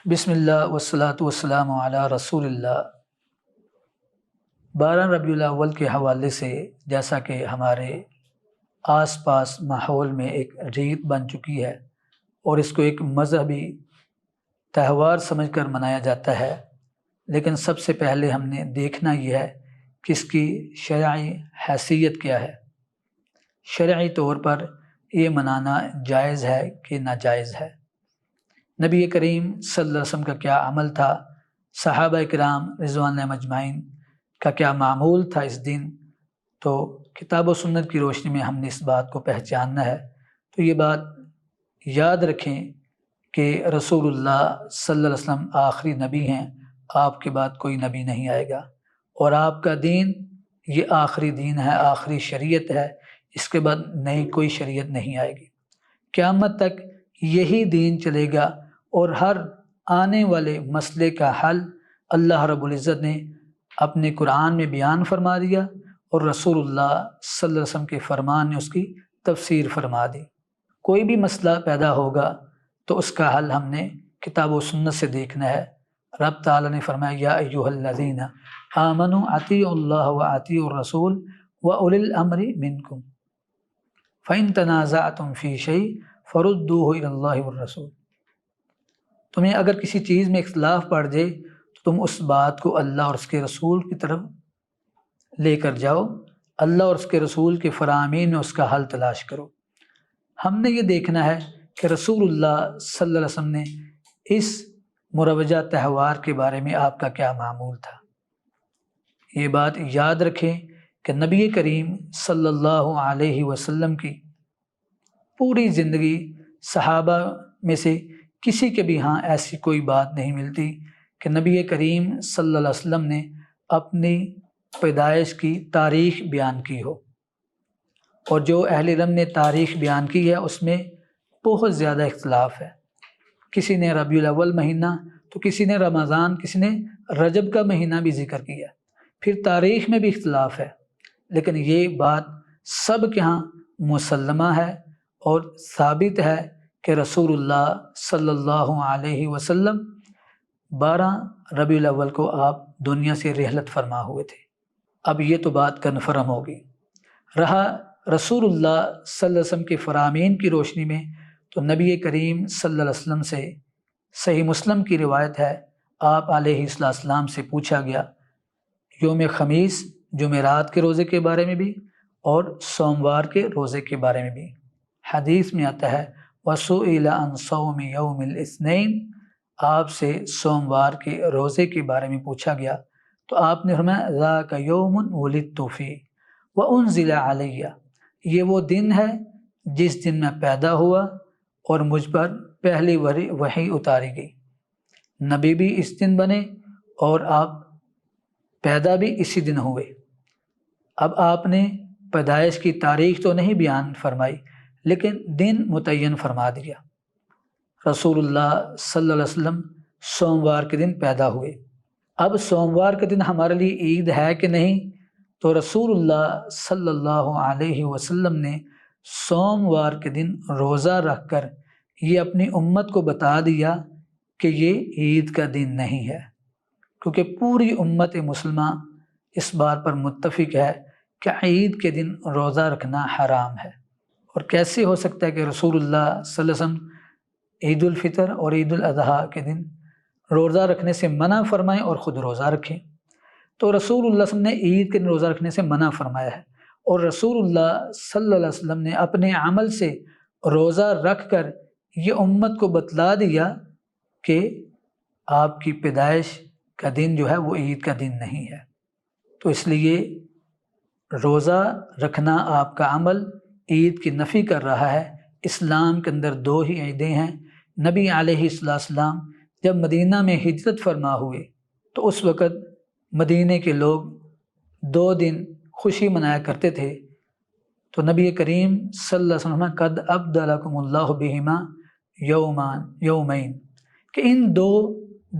بسم اللہ والصلاۃ والسلام علی رسول اللہ۔ 12 ربیع الاول کے حوالے سے جیسا کہ ہمارے آس پاس ماحول میں ایک ریت بن چکی ہے اور اس کو ایک مذہبی تہوار سمجھ کر منایا جاتا ہے، لیکن سب سے پہلے ہم نے دیکھنا یہ ہے کہ اس کی شرعی حیثیت کیا ہے، شرعی طور پر یہ منانا جائز ہے کہ ناجائز ہے، نبی کریم صلی اللہ علیہ وسلم کا کیا عمل تھا، صحابہ کرام رضوان اللہ مجمعین کا کیا معمول تھا اس دن۔ تو کتاب و سنت کی روشنی میں ہم نے اس بات کو پہچاننا ہے۔ تو یہ بات یاد رکھیں کہ رسول اللہ صلی اللہ علیہ وسلم آخری نبی ہیں، آپ کے بعد کوئی نبی نہیں آئے گا، اور آپ کا دین یہ آخری دین ہے، آخری شریعت ہے، اس کے بعد نئی کوئی شریعت نہیں آئے گی، قیامت تک یہی دین چلے گا، اور ہر آنے والے مسئلے کا حل اللہ رب العزت نے اپنے قرآن میں بیان فرما دیا، اور رسول اللہ صلی اللہ علیہ وسلم کے فرمان نے اس کی تفسیر فرما دی۔ کوئی بھی مسئلہ پیدا ہوگا تو اس کا حل ہم نے کتاب و سنت سے دیکھنا ہے۔ رب تعالیٰ نے فرمایا یا ایھا الذین آمنوا اطیعوا اللہ واطیعوا الرسول واولی الامر منکم فإن تنازعتم فی شیء فردوہ الی اللہ والرسول۔ تمہیں اگر کسی چیز میں اختلاف پڑ جائے تو تم اس بات کو اللہ اور اس کے رسول کی طرف لے کر جاؤ، اللہ اور اس کے رسول کے فرامین میں اس کا حل تلاش کرو۔ ہم نے یہ دیکھنا ہے کہ رسول اللہ صلی اللہ علیہ وسلم نے اس مروجہ تہوار کے بارے میں آپ کا کیا معمول تھا۔ یہ بات یاد رکھیں کہ نبی کریم صلی اللہ علیہ وسلم کی پوری زندگی صحابہ میں سے کسی کے بھی ہاں ایسی کوئی بات نہیں ملتی کہ نبی کریم صلی اللہ علیہ وسلم نے اپنی پیدائش کی تاریخ بیان کی ہو، اور جو اہل علم نے تاریخ بیان کی ہے اس میں بہت زیادہ اختلاف ہے۔ کسی نے ربیع الاول مہینہ تو کسی نے رمضان، کسی نے رجب کا مہینہ بھی ذکر کیا، پھر تاریخ میں بھی اختلاف ہے، لیکن یہ بات سب کے ہاں مسلمہ ہے اور ثابت ہے کہ رسول اللہ صلی اللہ علیہ وسلم 12 ربیع الاول کو آپ دنیا سے رحلت فرما ہوئے تھے۔ اب یہ تو بات کنفرم ہوگی۔ رہا رسول اللہ صلی اللہ علیہ وسلم کے فرامین کی روشنی میں، تو نبی کریم صلی اللہ علیہ وسلم سے صحیح مسلم کی روایت ہے، آپ علیہ السلام سے پوچھا گیا یوم خمیس جمعرات کے روزے کے بارے میں بھی اور سوموار کے روزے کے بارے میں بھی۔ حدیث میں آتا ہے وَسُئِلَ عَنْ صَوْمِ يَوْمِ الْاِثْنَيْنِ، آپ سے سوموار کے روزے کے بارے میں پوچھا گیا تو آپ نے فرمایا ذَاكَ يَوْمٌ وُلِدتُّ فِيهِ وَأُنزِلَ عَلَيَّ، یہ وہ دن ہے جس دن میں پیدا ہوا اور مجھ پر پہلی وحی اتاری گئی۔ نبی بھی اس دن بنے اور آپ پیدا بھی اسی دن ہوئے۔ اب آپ نے پیدائش کی تاریخ تو نہیں بیان فرمائی، لیکن دن متعین فرما دیا۔ رسول اللہ صلی اللہ علیہ وسلم سوموار کے دن پیدا ہوئے۔ اب سوموار کے دن ہمارے لیے عید ہے کہ نہیں؟ تو رسول اللہ صلی اللہ علیہ وسلم نے سوموار کے دن روزہ رکھ کر یہ اپنی امت کو بتا دیا کہ یہ عید کا دن نہیں ہے، کیونکہ پوری امت مسلمہ اس بات پر متفق ہے کہ عید کے دن روزہ رکھنا حرام ہے۔ اور کیسے ہو سکتا ہے کہ رسول اللہ صلی اللہ علیہ وسلم عید الفطر اور عید الاضحیٰ کے دن روزہ رکھنے سے منع فرمائیں اور خود روزہ رکھیں؟ تو رسول اللہ صلی اللہ علیہ وسلم نے عید کے دن روزہ رکھنے سے منع فرمایا ہے، اور رسول اللہ صلی اللہ علیہ وسلم نے اپنے عمل سے روزہ رکھ کر یہ امت کو بتلا دیا کہ آپ کی پیدائش کا دن جو ہے وہ عید کا دن نہیں ہے۔ تو اس لیے روزہ رکھنا آپ کا عمل عید کی نفی کر رہا ہے۔ اسلام کے اندر 2 ہی عیدیں ہیں۔ نبی علیہ السلام جب مدینہ میں ہجرت فرما ہوئے تو اس وقت مدینہ کے لوگ 2 دن خوشی منایا کرتے تھے، تو نبی کریم صلی اللہ علیہ وسلم قد ابدلکم اللہ بہما یومین، کہ ان 2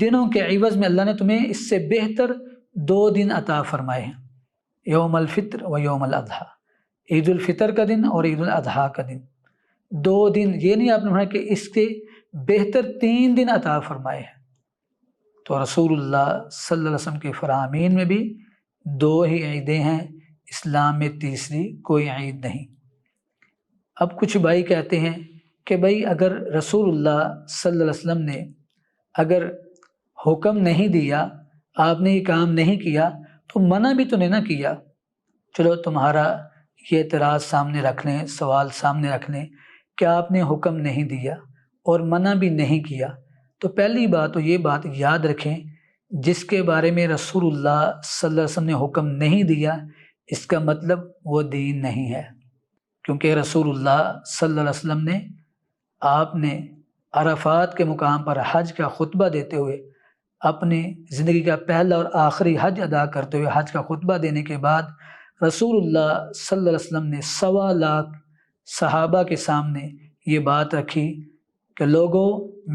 دنوں کے عوض میں اللہ نے تمہیں اس سے بہتر 2 دن عطا فرمائے ہیں، یوم الفطر و یوم الاضحیٰ، عید الفطر کا دن اور عید الاضحیٰ کا دن۔ 2 دن، یہ نہیں آپ نے فرمایا کہ اس کے بہتر 3 دن عطا فرمائے ہیں۔ تو رسول اللہ صلی اللہ علیہ وسلم کے فرامین میں بھی 2 ہی عیدیں ہیں، اسلام میں تیسری کوئی عید نہیں۔ اب کچھ بھائی کہتے ہیں کہ بھائی اگر رسول اللہ صلی اللہ علیہ وسلم نے اگر حکم نہیں دیا، آپ نے یہ کام نہیں کیا تو منع بھی تو نہیں نہ کیا۔ چلو تمہارا یہ اعتراض سامنے رکھ لیں، سوال سامنے رکھ لیں کہ آپ نے حکم نہیں دیا اور منع بھی نہیں کیا، تو پہلی بات تو یہ بات یاد رکھیں، جس کے بارے میں رسول اللہ صلی اللہ علیہ وسلم نے حکم نہیں دیا، اس کا مطلب وہ دین نہیں ہے۔ کیونکہ رسول اللہ صلی اللہ علیہ وسلم نے آپ نے عرفات کے مقام پر حج کا خطبہ دیتے ہوئے، اپنی زندگی کا پہلا اور آخری حج ادا کرتے ہوئے حج کا خطبہ دینے کے بعد رسول اللہ صلی اللہ علیہ وسلم نے 1.25 لاکھ صحابہ کے سامنے یہ بات رکھی کہ لوگو،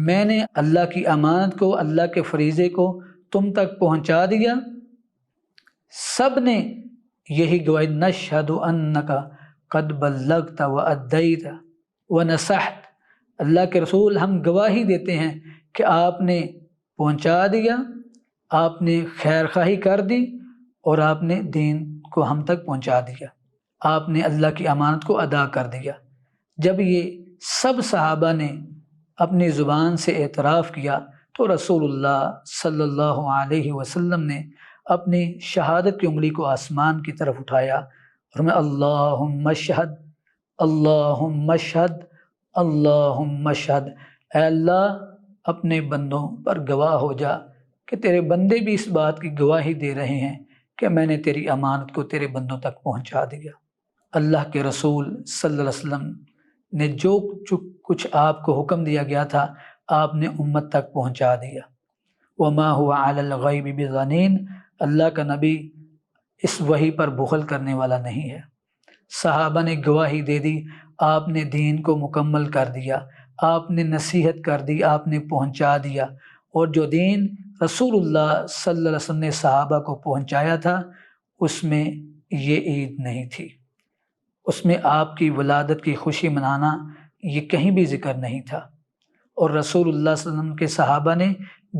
میں نے اللہ کی امانت کو، اللہ کے فریضے کو تم تک پہنچا دیا۔ سب نے یہی گواہی، نشہد انک قد بلغت وادیت ونصحت، اللہ کے رسول ہم گواہی دیتے ہیں کہ آپ نے پہنچا دیا، آپ نے خیر خواہی کر دی اور آپ نے دین کو ہم تک پہنچا دیا، آپ نے اللہ کی امانت کو ادا کر دیا۔ جب یہ سب صحابہ نے اپنی زبان سے اعتراف کیا تو رسول اللہ صلی اللہ علیہ وسلم نے اپنی شہادت کی انگلی کو آسمان کی طرف اٹھایا اور میں اللہم اشہد، اللہم اشہد، اللہم اشہد، اے اللہ اپنے بندوں پر گواہ ہو جا کہ تیرے بندے بھی اس بات کی گواہی دے رہے ہیں کہ میں نے تیری امانت کو تیرے بندوں تک پہنچا دیا۔ اللہ کے رسول صلی اللہ علیہ وسلم نے جو کچھ آپ کو حکم دیا گیا تھا، آپ نے امت تک پہنچا دیا۔ وما هو علی الغیب بضنین، اللہ کا نبی اس وحی پر بخل کرنے والا نہیں ہے۔ صحابہ نے گواہی دے دی، آپ نے دین کو مکمل کر دیا، آپ نے نصیحت کر دی، آپ نے پہنچا دیا، اور جو دین رسول اللہ صلی اللہ علیہ وسلم نے صحابہ کو پہنچایا تھا اس میں یہ عید نہیں تھی، اس میں آپ کی ولادت کی خوشی منانا یہ کہیں بھی ذکر نہیں تھا، اور رسول اللہ صلی اللہ علیہ وسلم کے صحابہ نے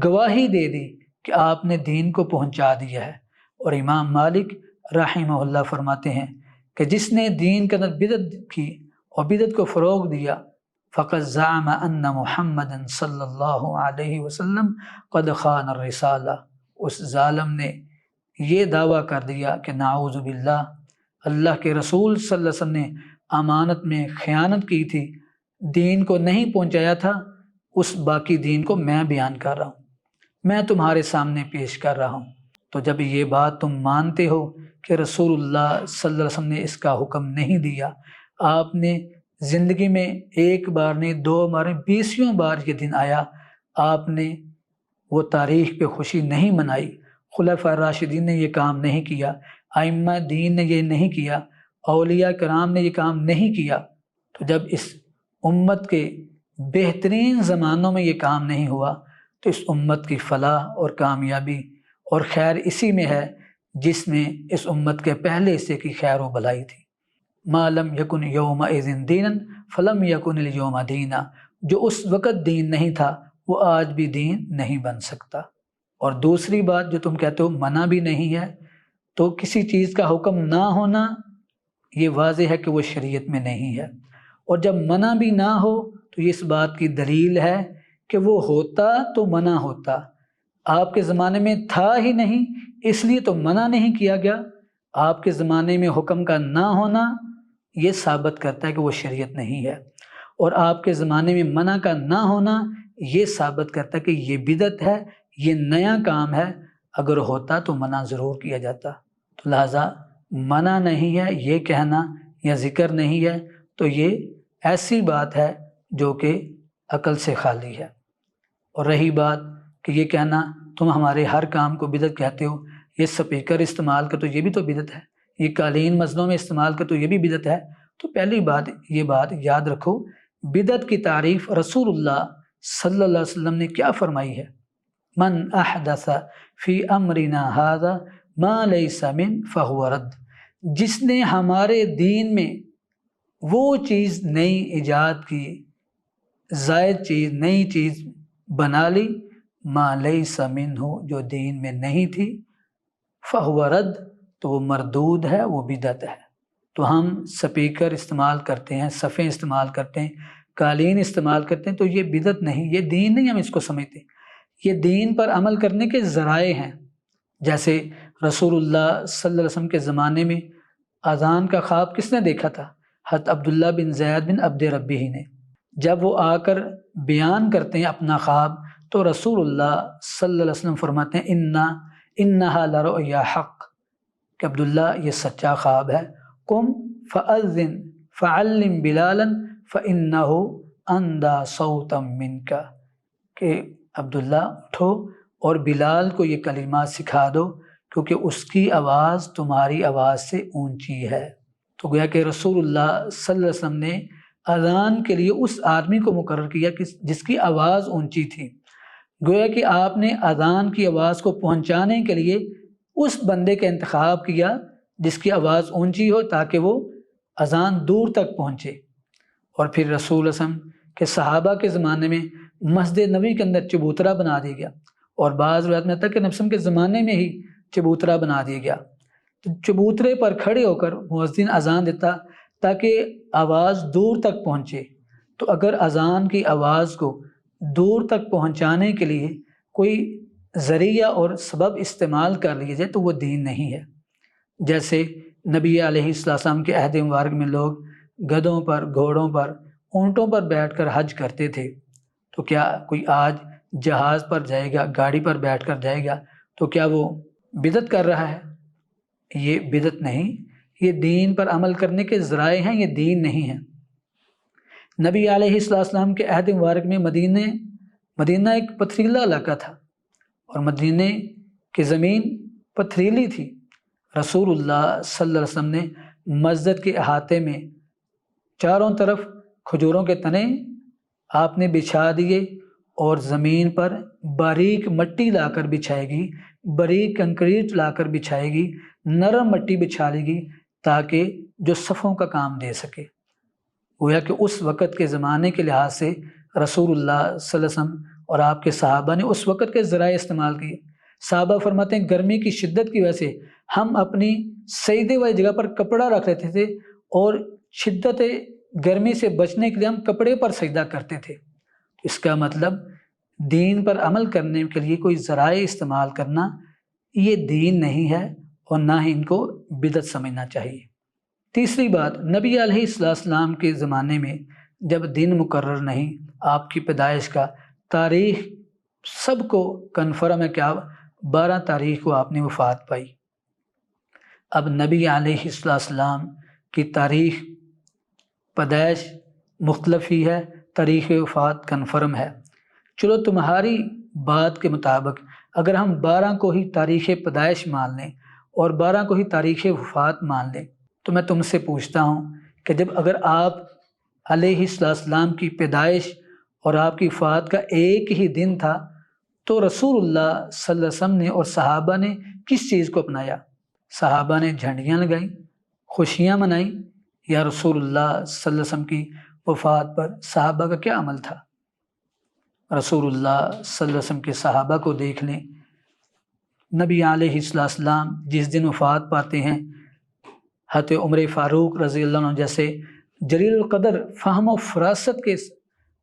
گواہی دے دی کہ آپ نے دین کو پہنچا دیا ہے۔ اور امام مالک رحمہ اللہ فرماتے ہیں کہ جس نے دین کے اندر بدعت کی اور بدعت کو فروغ دیا، فقد زعم ان محمد صلی اللہ علیہ وسلم قد خان الرسالہ، اس ظالم نے یہ دعویٰ کر دیا کہ نعوذ باللہ، اللہ کے رسول صلی اللہ علیہ وسلم نے امانت میں خیانت کی تھی، دین کو نہیں پہنچایا تھا، اس باقی دین کو میں بیان کر رہا ہوں، میں تمہارے سامنے پیش کر رہا ہوں۔ تو جب یہ بات تم مانتے ہو کہ رسول اللہ صلی اللہ علیہ وسلم نے اس کا حکم نہیں دیا، آپ نے زندگی میں 1 بار نہیں 2 بار نہیں 20 بار یہ دن آیا، آپ نے وہ تاریخ پہ خوشی نہیں منائی، خلفاء راشدین نے یہ کام نہیں کیا، ائمہ دین نے یہ نہیں کیا، اولیاء کرام نے یہ کام نہیں کیا، تو جب اس امت کے بہترین زمانوں میں یہ کام نہیں ہوا تو اس امت کی فلاح اور کامیابی اور خیر اسی میں ہے جس میں اس امت کے پہلے حصے کی خیر و بھلائی تھی۔ ما لم یکن یومئذ دینا فلم یکن الیوم دینا، جو اس وقت دین نہیں تھا وہ آج بھی دین نہیں بن سکتا۔ اور دوسری بات جو تم کہتے ہو منع بھی نہیں ہے، تو کسی چیز کا حکم نہ ہونا یہ واضح ہے کہ وہ شریعت میں نہیں ہے، اور جب منع بھی نہ ہو تو یہ اس بات کی دلیل ہے کہ وہ ہوتا تو منع ہوتا، آپ کے زمانے میں تھا ہی نہیں اس لیے تو منع نہیں کیا گیا۔ آپ کے زمانے میں حکم کا نہ ہونا یہ ثابت کرتا ہے کہ وہ شریعت نہیں ہے، اور آپ کے زمانے میں منع کا نہ ہونا یہ ثابت کرتا ہے کہ یہ بدعت ہے، یہ نیا کام ہے، اگر ہوتا تو منع ضرور کیا جاتا۔ تو لہٰذا منع نہیں ہے یہ کہنا یا ذکر نہیں ہے تو یہ ایسی بات ہے جو کہ عقل سے خالی ہے۔ اور رہی بات کہ یہ کہنا تم ہمارے ہر کام کو بدعت کہتے ہو، یہ سپیکر استعمال کر تو یہ بھی تو بدعت ہے، یہ قالین مسجدوں میں استعمال کر تو یہ بھی بدعت ہے۔ تو پہلی بات یہ بات یاد رکھو، بدعت کی تعریف رسول اللہ صلی اللہ علیہ وسلم نے کیا فرمائی ہے؟ من احدث فی امرنا ھذا ما لیس من فہو رد، جس نے ہمارے دین میں وہ چیز نئی ایجاد کی، زائد چیز، نئی چیز بنا لی، ما لیس منہ جو دین میں نہیں تھی، فہو رد تو وہ مردود ہے، وہ بدعت ہے۔ تو ہم سپیکر استعمال کرتے ہیں، صفیں استعمال کرتے ہیں، قالین استعمال کرتے ہیں، تو یہ بدعت نہیں، یہ دین نہیں ہم اس کو سمجھتے، یہ دین پر عمل کرنے کے ذرائع ہیں۔ جیسے رسول اللہ صلی اللہ علیہ وسلم کے زمانے میں اذان کا خواب کس نے دیکھا تھا؟ حضرت عبداللہ بن زید بن عبد ربی نے۔ جب وہ آ کر بیان کرتے ہیں اپنا خواب تو رسول اللہ صلی اللہ علیہ وسلم فرماتے ہیں انہا لرؤیا حق، کہ عبداللہ یہ سچا خواب ہے، قم فاذن فعلم بلالا فانہ اندی صوتا منک، کہ عبداللہ اٹھو اور بلال کو یہ کلمات سکھا دو کیونکہ اس کی آواز تمہاری آواز سے اونچی ہے۔ تو گویا کہ رسول اللہ صلی اللہ علیہ وسلم نے اذان کے لیے اس آدمی کو مقرر کیا جس کی آواز اونچی تھی۔ گویا کہ آپ نے اذان کی آواز کو پہنچانے کے لیے اس بندے کا انتخاب کیا جس کی آواز اونچی ہو تاکہ وہ اذان دور تک پہنچے۔ اور پھر رسول اللہ صلی اللہ علیہ وسلم کے صحابہ کے زمانے میں مسجد نبوی کے اندر چبوترا بنا دیا گیا، اور بعض روایت میں تک کہ نبی صلی اللہ علیہ وسلم کے زمانے میں ہی چبوترا بنا دیا گیا۔ تو چبوترے پر کھڑے ہو کر مؤذن اذان دیتا تاکہ آواز دور تک پہنچے۔ تو اگر اذان کی آواز کو دور تک پہنچانے کے لیے کوئی ذریعہ اور سبب استعمال کر لیے جائے تو وہ دین نہیں ہے۔ جیسے نبی علیہ السلام کے عہد مبارک میں لوگ گدھوں پر، گھوڑوں پر، اونٹوں پر بیٹھ کر حج کرتے تھے، تو کیا کوئی آج جہاز پر جائے گا، گاڑی پر بیٹھ کر جائے گا تو کیا وہ بدعت کر رہا ہے؟ یہ بدعت نہیں، یہ دین پر عمل کرنے کے ذرائع ہیں، یہ دین نہیں ہے۔ نبی علیہ السلام کے عہد مبارک میں مدینہ ایک پتھریلا علاقہ تھا، اور مدینے کی زمین پتھریلی تھی۔ رسول اللہ صلی اللہ علیہ وسلم نے مسجد کے احاطے میں چاروں طرف کھجوروں کے تنے آپ نے بچھا دیے، اور زمین پر باریک مٹی لا کر بچھائے گی، باریک کنکریٹ لا کر بچھائے گی، نرم مٹی بچھا لے گی تاکہ جو صفوں کا کام دے سکے۔ گویا کہ اس وقت کے زمانے کے لحاظ سے رسول اللہ صلی اللہ علیہ وسلم اور آپ کے صحابہ نے اس وقت کے ذرائع استعمال کیے۔ صحابہ فرماتے ہیں گرمی کی شدت کی وجہ سے ہم اپنی سجدے والی جگہ پر کپڑا رکھ لیتے تھے، اور شدت گرمی سے بچنے کے لیے ہم کپڑے پر سجدہ کرتے تھے۔ اس کا مطلب دین پر عمل کرنے کے لیے کوئی ذرائع استعمال کرنا یہ دین نہیں ہے، اور نہ ہی ان کو بدعت سمجھنا چاہیے۔ تیسری بات، نبی علیہ السلام کے زمانے میں جب دن مقرر نہیں، آپ کی پیدائش کا تاریخ سب کو کنفرم ہے کہ 12 تاریخ کو آپ نے وفات پائی۔ اب نبی علیہ السلام کی تاریخ پیدائش مختلف ہی ہے، تاریخ وفات کنفرم ہے۔ چلو تمہاری بات کے مطابق اگر ہم 12 کو ہی تاریخ پیدائش مان لیں اور 12 کو ہی تاریخ وفات مان لیں، تو میں تم سے پوچھتا ہوں کہ اگر آپ علیہ السلام کی پیدائش اور آپ کی وفات کا ایک ہی دن تھا تو رسول اللہ صلی اللہ علیہ وسلم نے اور صحابہ نے کس چیز کو اپنایا؟ صحابہ نے جھنڈیاں لگائیں، خوشیاں منائیں، یا رسول اللہ صلی اللہ علیہ وسلم کی وفات پر صحابہ کا کیا عمل تھا؟ رسول اللہ صلی اللہ علیہ وسلم کے صحابہ کو دیکھ لیں۔ نبی علیہ السلام جس دن وفات پاتے ہیں، حضرت عمر فاروق رضی اللہ عنہ جیسے جلیل القدر فہم و فراست کے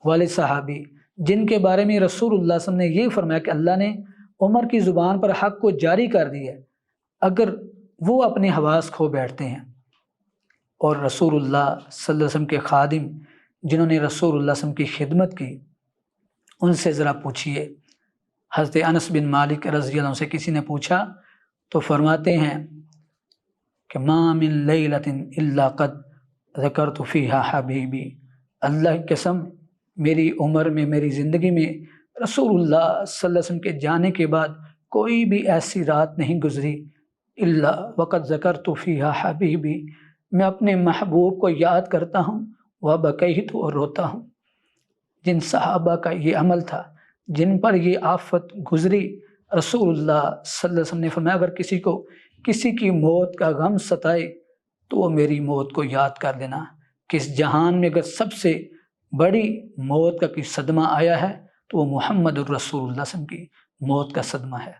والے صحابی، جن کے بارے میں رسول اللہ صلی اللہ علیہ وسلم نے یہ فرمایا کہ اللہ نے عمر کی زبان پر حق کو جاری کر دیا ہے، اگر وہ اپنے حواس کھو بیٹھتے ہیں۔ اور رسول اللہ صلی اللہ علیہ وسلم کے خادم جنہوں نے رسول اللہ صلی اللہ علیہ وسلم کی خدمت کی، ان سے ذرا پوچھئے۔ حضرت انس بن مالک رضی اللہ عنہ سے کسی نے پوچھا تو فرماتے ہیں کہ ما من لیلۃ الا قد ذکرت فیہا حبیبی، اللہ کی قسم میری عمر میں، میری زندگی میں رسول اللہ صلی اللہ علیہ وسلم کے جانے کے بعد کوئی بھی ایسی رات نہیں گزری الا وقد ذکرت فیہا حبیبی، میں اپنے محبوب کو یاد کرتا ہوں، وبکیت اور روتا ہوں۔ جن صحابہ کا یہ عمل تھا، جن پر یہ آفت گزری، رسول اللہ صلی اللہ علیہ وسلم نے فرمایا اگر کسی کو کسی کی موت کا غم ستائے تو وہ میری موت کو یاد کر دینا۔ کہ اس جہان میں اگر سب سے بڑی موت کا کوئی صدمہ آیا ہے تو وہ محمد الرسول اللہ صلی اللہ علیہ وسلم کی موت کا صدمہ ہے۔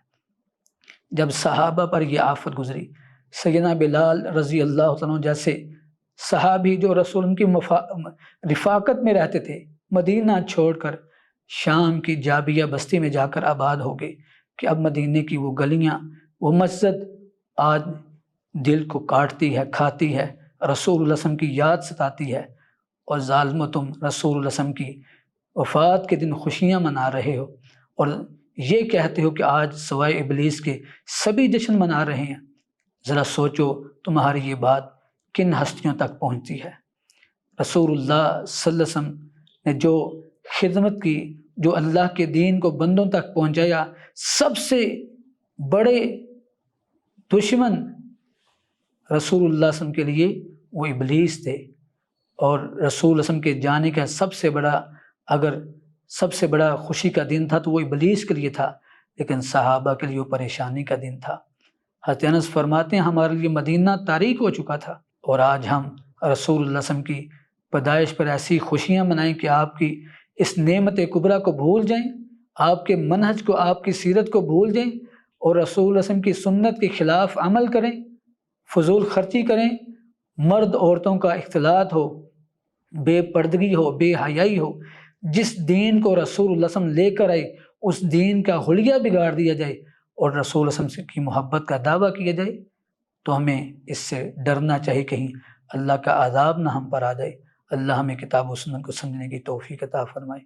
جب صحابہ پر یہ آفت گزری، سیدنا بلال رضی اللہ عنہ جیسے صحابی جو رسول کی رفاقت میں رہتے تھے، مدینہ چھوڑ کر شام کی جابیہ بستی میں جا کر آباد ہو گئے کہ اب مدینے کی وہ گلیاں، وہ مسجد آج دل کو کاٹتی ہے، کھاتی ہے، رسول اللہ صلی اللہ علیہ وسلم کی یاد ستاتی ہے، اور ظالم تم رسول اللہ صلی اللہ علیہ وسلم کی وفات کے دن خوشیاں منا رہے ہو اور یہ کہتے ہو کہ آج سوائے ابلیس کے سبھی جشن منا رہے ہیں۔ ذرا سوچو تمہاری یہ بات کن ہستیوں تک پہنچتی ہے۔ رسول اللہ صلی اللہ علیہ وسلم نے جو خدمت کی، جو اللہ کے دین کو بندوں تک پہنچایا، سب سے بڑے دشمن رسول اللہ صلی اللہ علیہ وسلم کے لیے وہ ابلیس تھے، اور رسول اللہ صلی اللہ علیہ وسلم کے جانے کا سب سے بڑا خوشی کا دن تھا تو وہ ابلیس کے لیے تھا، لیکن صحابہ کے لیے وہ پریشانی کا دن تھا۔ حضرت انس فرماتے ہیں ہمارے لیے مدینہ تاریک ہو چکا تھا، اور آج ہم رسول اللہ صلی اللہ علیہ وسلم کی پیدائش پر ایسی خوشیاں منائیں کہ آپ کی اس نعمت کبریٰ کو بھول جائیں، آپ کے منہج کو، آپ کی سیرت کو بھول جائیں، اور رسول اللہ علیہ وسلم کی سنت کے خلاف عمل کریں، فضول خرچی کریں، مرد عورتوں کا اختلاط ہو، بے پردگی ہو، بے حیائی ہو، جس دین کو رسول اللہ صلی اللہ علیہ وسلم لے کر آئے اس دین کا حلیہ بگاڑ دیا جائے اور رسول اللہ صلی اللہ علیہ وسلم کی محبت کا دعویٰ کیا جائے، تو ہمیں اس سے ڈرنا چاہیے کہیں اللہ کا عذاب نہ ہم پر آ جائے۔ اللہ ہمیں کتاب و سنت کو سمجھنے کی توفیق عطا فرمائے۔